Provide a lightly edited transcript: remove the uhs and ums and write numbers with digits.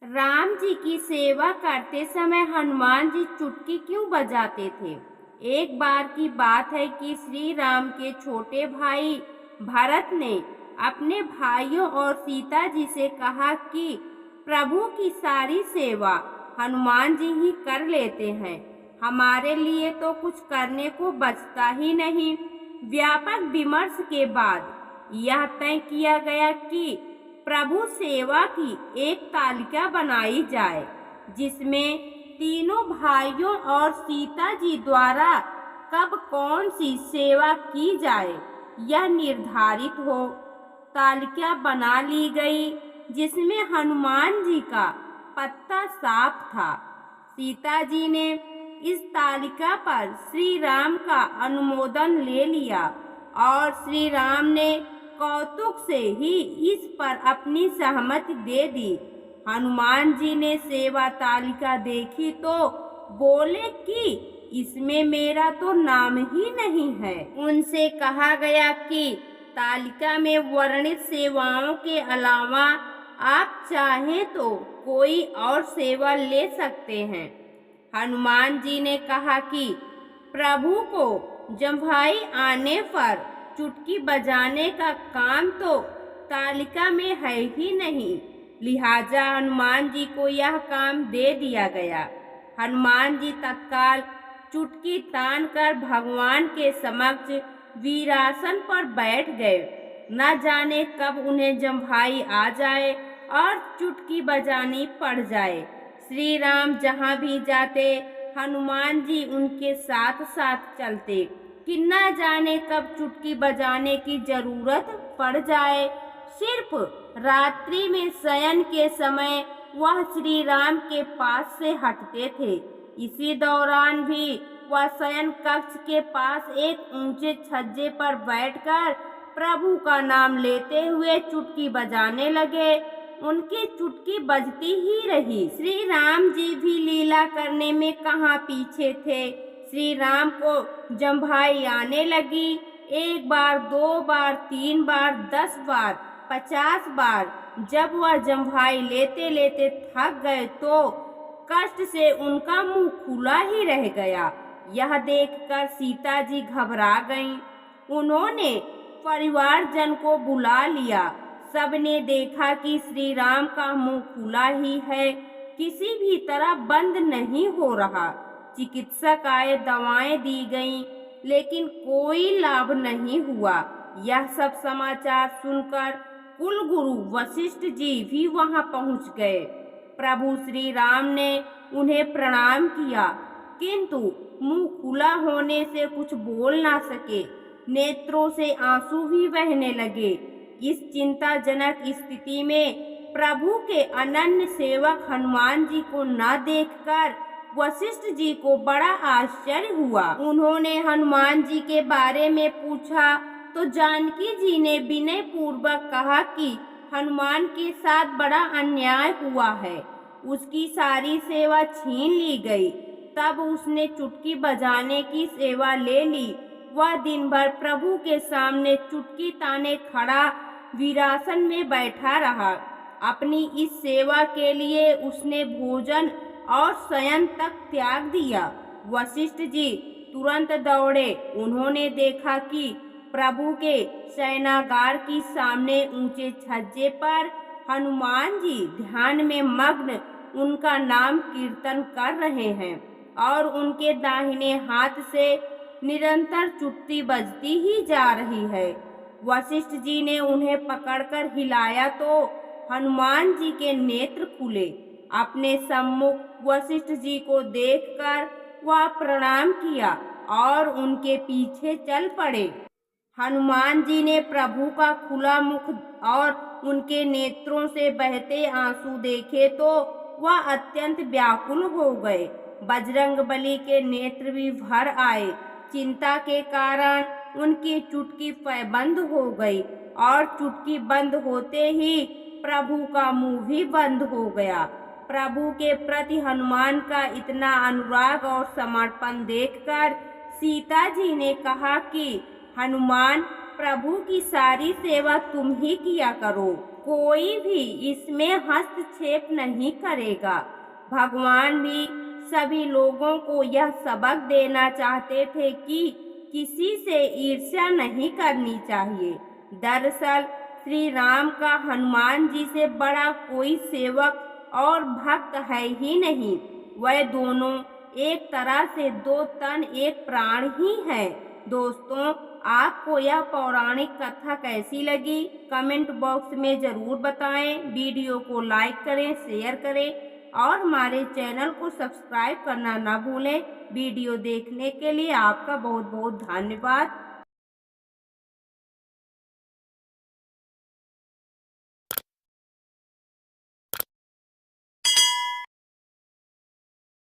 राम जी की सेवा करते समय हनुमान जी चुटकी क्यों बजाते थे? एक बार की बात है कि श्री राम के छोटे भाई भरत ने अपने भाइयों और सीता जी से कहा कि प्रभु की सारी सेवा हनुमान जी ही कर लेते हैं, हमारे लिए तो कुछ करने को बचता ही नहीं। व्यापक विमर्श के बाद यह तय किया गया कि प्रभु सेवा की एक तालिका बनाई जाए, जिसमें तीनों भाइयों और सीता जी द्वारा कब कौन सी सेवा की जाए यह निर्धारित हो। तालिका बना ली गई, जिसमें हनुमान जी का पत्ता साफ था। सीता जी ने इस तालिका पर श्री राम का अनुमोदन ले लिया और श्री राम ने कौतुक से ही इस पर अपनी सहमति दे दी। हनुमान जी ने सेवा तालिका देखी तो बोले कि इसमें मेरा तो नाम ही नहीं है। उनसे कहा गया कि तालिका में वर्णित सेवाओं के अलावा आप चाहें तो कोई और सेवा ले सकते हैं। हनुमान जी ने कहा कि प्रभु को जम्भाई आने पर चुटकी बजाने का काम तो तालिका में है ही नहीं, लिहाजा हनुमान जी को यह काम दे दिया गया। हनुमान जी तत्काल चुटकी तान कर भगवान के समक्ष वीरासन पर बैठ गए। न जाने कब उन्हें जम्भाई आ जाए और चुटकी बजानी पड़ जाए। श्री राम जहाँ भी जाते हनुमान जी उनके साथ साथ चलते कि न जाने कब चुटकी बजाने की जरूरत पड़ जाए। सिर्फ रात्रि में शयन के समय वह श्री राम के पास से हटते थे। इसी दौरान भी वह शयन कक्ष के पास एक ऊंचे छज्जे पर बैठकर प्रभु का नाम लेते हुए चुटकी बजाने लगे। उनकी चुटकी बजती ही रही। श्री राम जी भी लीला करने में कहाँ पीछे थे। श्री राम को जम्भाई आने लगी। 1 बार, 2 बार, 3 बार, 10 बार, 50 बार। जब वह जम्भाई लेते लेते थक गए तो कष्ट से उनका मुंह खुला ही रह गया। यह देखकर सीता जी घबरा गईं। उन्होंने परिवारजन को बुला लिया। सबने देखा कि श्री राम का मुंह खुला ही है, किसी भी तरह बंद नहीं हो रहा। चिकित्सक आए, दवाएं दी गईं, लेकिन कोई लाभ नहीं हुआ। यह सब समाचार सुनकर कुलगुरु वशिष्ठ जी भी वहां पहुंच गए। प्रभु श्री राम ने उन्हें प्रणाम किया, किंतु मुंह खुला होने से कुछ बोल ना सके। नेत्रों से आंसू भी बहने लगे। इस चिंताजनक स्थिति में प्रभु के अनन्य सेवक हनुमान जी को न देखकर वशिष्ठ जी को बड़ा आश्चर्य हुआ। उन्होंने हनुमान जी के बारे में पूछा तो जानकी जी ने विनय पूर्वक कहा कि हनुमान के साथ बड़ा अन्याय हुआ है, उसकी सारी सेवा छीन ली गई। तब उसने चुटकी बजाने की सेवा ले ली। वह दिन भर प्रभु के सामने चुटकी ताने खड़ा वीरासन में बैठा रहा। अपनी इस सेवा के लिए उसने भोजन और शयन तक त्याग दिया। वशिष्ठ जी तुरंत दौड़े। उन्होंने देखा कि प्रभु के शयनागार की सामने ऊंचे छज्जे पर हनुमान जी ध्यान में मग्न उनका नाम कीर्तन कर रहे हैं और उनके दाहिने हाथ से निरंतर चुटकी बजती ही जा रही है। वशिष्ठ जी ने उन्हें पकड़कर हिलाया तो हनुमान जी के नेत्र खुले। अपने सम्मुख वशिष्ठ जी को देखकर वह प्रणाम किया और उनके पीछे चल पड़े। हनुमान जी ने प्रभु का खुला मुख और उनके नेत्रों से बहते आंसू देखे तो वह अत्यंत व्याकुल हो गए। बजरंगबली के नेत्र भी भर आए। चिंता के कारण उनकी चुटकी पैबंद हो गई और चुटकी बंद होते ही प्रभु का मुंह भी बंद हो गया। प्रभु के प्रति हनुमान का इतना अनुराग और समर्पण देखकर सीता जी ने कहा कि हनुमान, प्रभु की सारी सेवा तुम ही किया करो। कोई भी इसमें हस्तक्षेप नहीं करेगा। भगवान भी सभी लोगों को यह सबक देना चाहते थे कि किसी से ईर्ष्या नहीं करनी चाहिए। दरअसल श्री राम का हनुमान जी से बड़ा कोई सेवक और भक्त है ही नहीं। वह दोनों एक तरह से दो तन एक प्राण ही है। दोस्तों, आपको यह पौराणिक कथा कैसी लगी? कमेंट बॉक्स में ज़रूर बताएं। वीडियो को लाइक करें, शेयर करें और हमारे चैनल को सब्सक्राइब करना ना भूलें। वीडियो देखने के लिए आपका बहुत बहुत धन्यवाद।